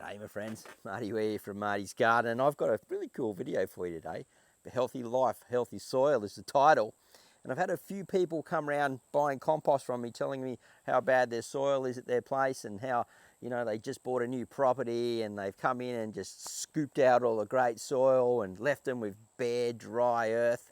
G'day my friends, Marty here from Marty's Garden, and I've got a really cool video for you today. The Healthy Life, Healthy Soil is the title. And I've had a few people come around buying compost from me, telling me how bad their soil is at their place and how, you know, they just bought a new property and they've come in and just scooped out all the great soil and left them with bare, dry earth.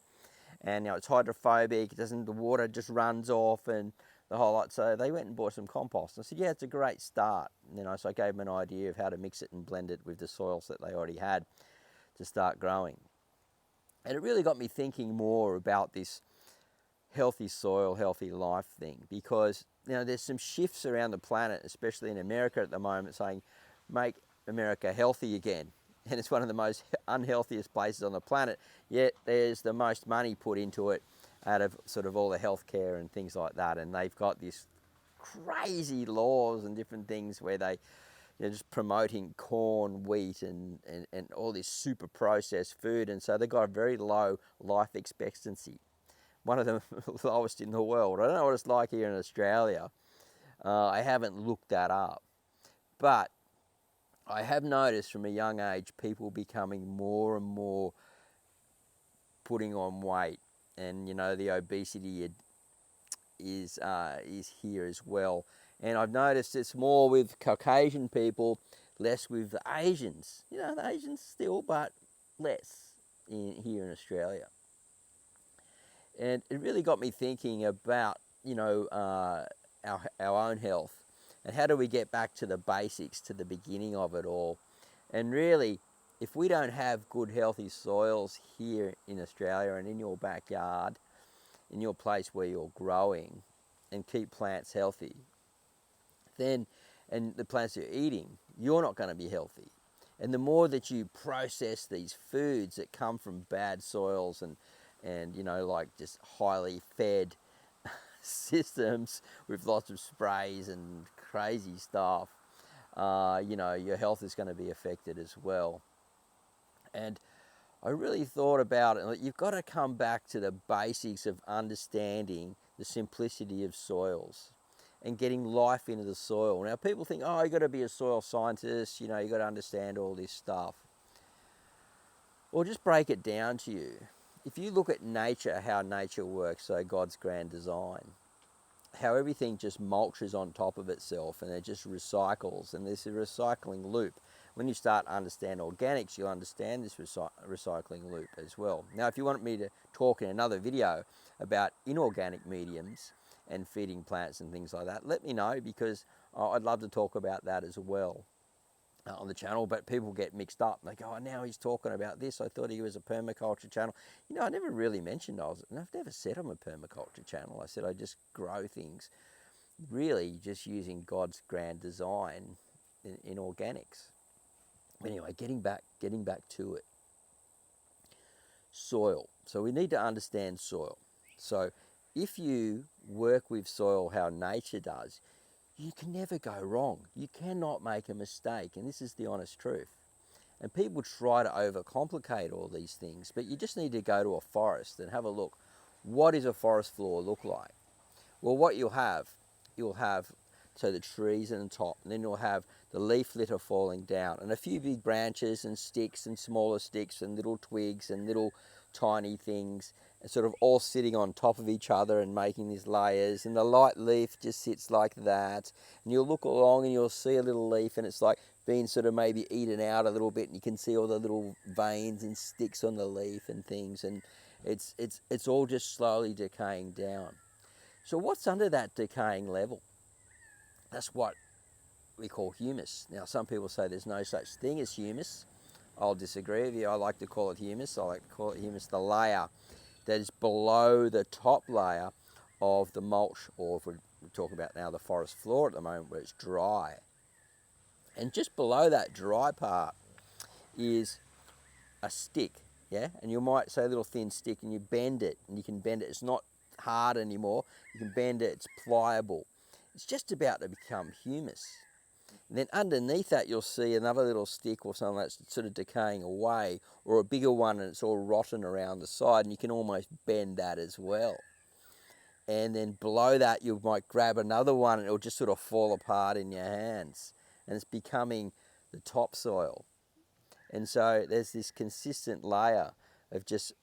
And, you know, it's hydrophobic, the water just runs off and the whole lot. So they went and bought some compost. I said, yeah, it's a great start. You know, so I gave them an idea of how to mix it and blend it with the soils that they already had to start growing. And it really got me thinking more about this healthy soil, healthy life thing, because, you know, there's some shifts around the planet, especially in America at the moment, saying, make America healthy again. And it's one of the most unhealthiest places on the planet, yet there's the most money put into it out of sort of all the healthcare and things like that. And they've got this crazy laws and different things where they're just promoting corn, wheat and all this super processed food. And so they've got a very low life expectancy. One of the lowest in the world. I don't know what it's like here in Australia. I haven't looked that up. But I have noticed from a young age people becoming more and more putting on weight. And, you know, the obesity is here as well. And I've noticed it's more with Caucasian people, less with the Asians. You know, the Asians still, but less here in Australia. And it really got me thinking about, you know, our own health and how do we get back to the basics, to the beginning of it all. And really, if we don't have good healthy soils here in Australia and in your backyard, in your place where you're growing, and keep plants healthy, then, and the plants you're eating, you're not going to be healthy. And the more that you process these foods that come from bad soils and you know, like just highly fed systems with lots of sprays and crazy stuff, you know, your health is going to be affected as well. And I really thought about it. You've got to come back to the basics of understanding the simplicity of soils and getting life into the soil. Now, people think, oh, you've got to be a soil scientist, you know, you've got to understand all this stuff. Well, just break it down to you. If you look at nature, how nature works, so God's grand design, how everything just mulches on top of itself and it just recycles, and there's a recycling loop. When you start to understand organics, you'll understand this recycling loop as well. Now, if you want me to talk in another video about inorganic mediums and feeding plants and things like that, let me know, because I'd love to talk about that as well on the channel. But people get mixed up. They go, oh, now he's talking about this. I thought he was a permaculture channel. You know, I never really mentioned I've never said I'm a permaculture channel. I said I just grow things, really just using God's grand design in organics. Anyway, getting back to it. Soil. So we need to understand soil. So if you work with soil how nature does, you can never go wrong. You cannot make a mistake, and this is the honest truth. And people try to overcomplicate all these things, but you just need to go to a forest and have a look. What does a forest floor look like? Well, what you'll have so the trees on the top, and then you'll have the leaf litter falling down, and a few big branches and sticks and smaller sticks and little twigs and little tiny things, and sort of all sitting on top of each other and making these layers, and the light leaf just sits like that, and you'll look along and you'll see a little leaf and it's like being sort of maybe eaten out a little bit, and you can see all the little veins and sticks on the leaf and things, and it's all just slowly decaying down. So what's under that decaying level? That's what we call humus. Now, some people say there's no such thing as humus. I'll disagree with you. I like to call it humus. I like to call it humus, the layer that is below the top layer of the mulch, or if we're talking about now the forest floor at the moment where it's dry. And just below that dry part is a stick, yeah? And you might say a little thin stick, and you bend it, and you can bend it. It's not hard anymore. You can bend it, it's pliable. It's just about to become humus. And then underneath that, you'll see another little stick or something that's sort of decaying away, or a bigger one and it's all rotten around the side, and you can almost bend that as well. And then below that, you might grab another one and it'll just sort of fall apart in your hands. And it's becoming the topsoil. And so there's this consistent layer of just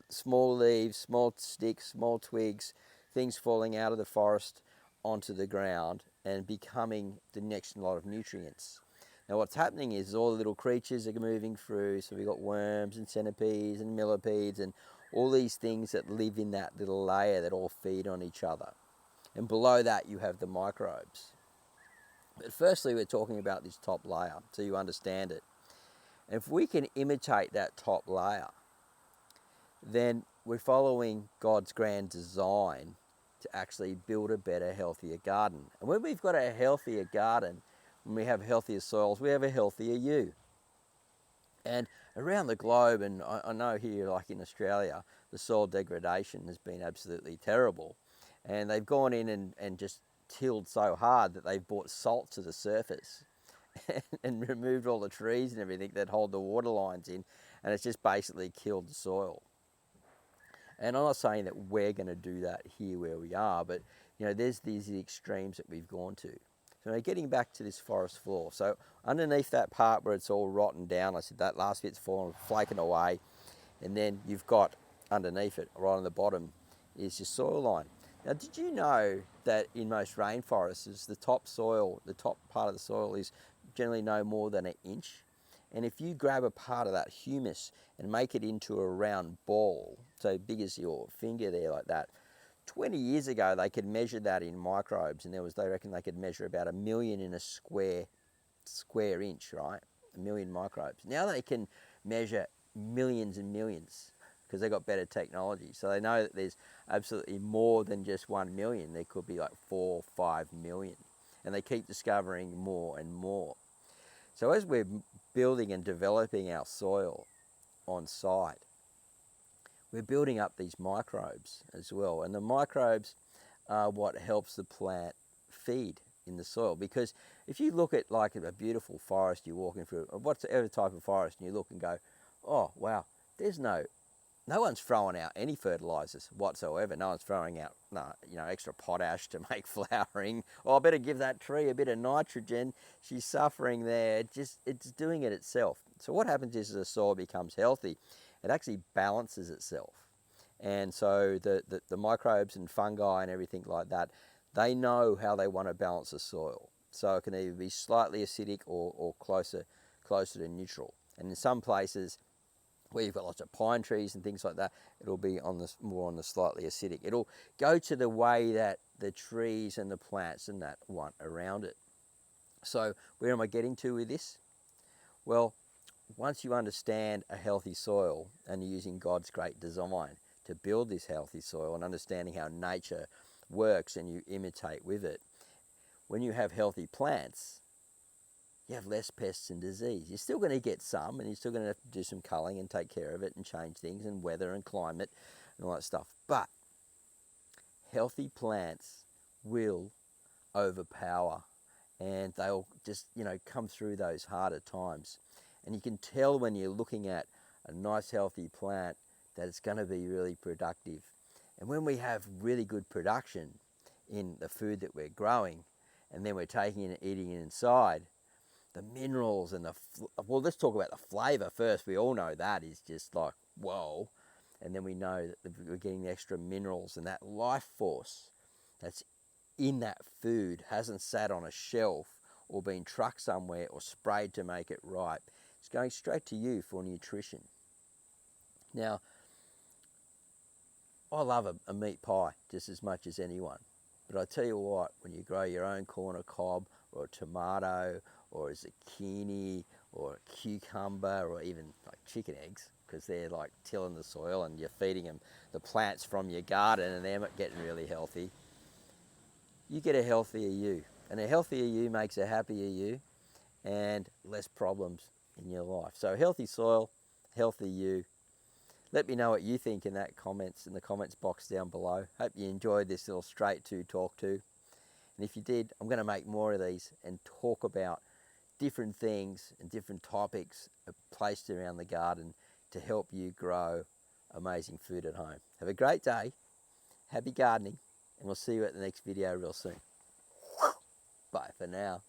small leaves, small sticks, small twigs, things falling out of the forest onto the ground and becoming the next lot of nutrients. Now what's happening is all the little creatures are moving through, so we've got worms and centipedes and millipedes and all these things that live in that little layer that all feed on each other. And below that you have the microbes. But firstly we're talking about this top layer so you understand it. And if we can imitate that top layer, then we're following God's grand design to actually build a better, healthier garden. And when we've got a healthier garden, when we have healthier soils, we have a healthier you. And around the globe, and I know here, like in Australia, the soil degradation has been absolutely terrible. And they've gone in and just tilled so hard that they've brought salt to the surface and removed all the trees and everything that hold the water lines in, and it's just basically killed the soil. And I'm not saying that we're going to do that here where we are, but you know, there's these extremes that we've gone to. So now getting back to this forest floor. So underneath that part where it's all rotten down, I said that last bit's fallen, flaking away, and then you've got underneath it, right on the bottom, is your soil line. Now, did you know that in most rainforests, the top soil, the top part of the soil is generally no more than 1 inch? And if you grab a part of that humus and make it into a round ball, so big as your finger there like that, 20 years ago they could measure that in microbes, and they reckon they could measure about 1 million in a square inch, right? 1 million microbes. Now they can measure millions and millions because they've got better technology. So they know that there's absolutely more than just 1 million. There could be like 4 or 5 million. And they keep discovering more and more. So as we're building and developing our soil on site, we're building up these microbes as well. And the microbes are what helps the plant feed in the soil. Because if you look at like a beautiful forest you're walking through, or whatever type of forest, and you look and go, oh wow, there's no one's throwing out any fertilizers whatsoever. No one's throwing out extra potash to make flowering. Oh, I better give that tree a bit of nitrogen. She's suffering there. It's doing it itself. So what happens is, as the soil becomes healthy, it actually balances itself. And so the microbes and fungi and everything like that, they know how they want to balance the soil. So it can either be slightly acidic or closer to neutral. And in some places where you've got lots of pine trees and things like that, it'll be more on the slightly acidic. It'll go to the way that the trees and the plants and that want around it. So where am I getting to with this? Well, once you understand a healthy soil and you're using God's great design to build this healthy soil and understanding how nature works and you imitate with it, when you have healthy plants, you have less pests and disease. You're still going to get some, and you're still going to have to do some culling and take care of it and change things and weather and climate and all that stuff. But healthy plants will overpower, and they'll just, come through those harder times. And you can tell when you're looking at a nice healthy plant that it's going to be really productive. And when we have really good production in the food that we're growing, and then we're taking it and eating it inside, the minerals and let's talk about the flavour first. We all know that is just like, whoa. And then we know that we're getting the extra minerals, and that life force that's in that food hasn't sat on a shelf or been trucked somewhere or sprayed to make it ripe. It's going straight to you for nutrition. Now, I love a meat pie just as much as anyone. But I tell you what, when you grow your own corn cob or a tomato or a zucchini or a cucumber or even like chicken eggs, because they're like tilling the soil and you're feeding them the plants from your garden and they're getting really healthy, you get a healthier you. And a healthier you makes a happier you and less problems in your life. So healthy soil, healthy you. Let me know what you think in the comments box down below. Hope you enjoyed this little straight to talk to. And if you did, I'm going to make more of these and talk about different things and different topics placed around the garden to help you grow amazing food at home. Have a great day. Happy gardening. And we'll see you at the next video real soon. Bye for now.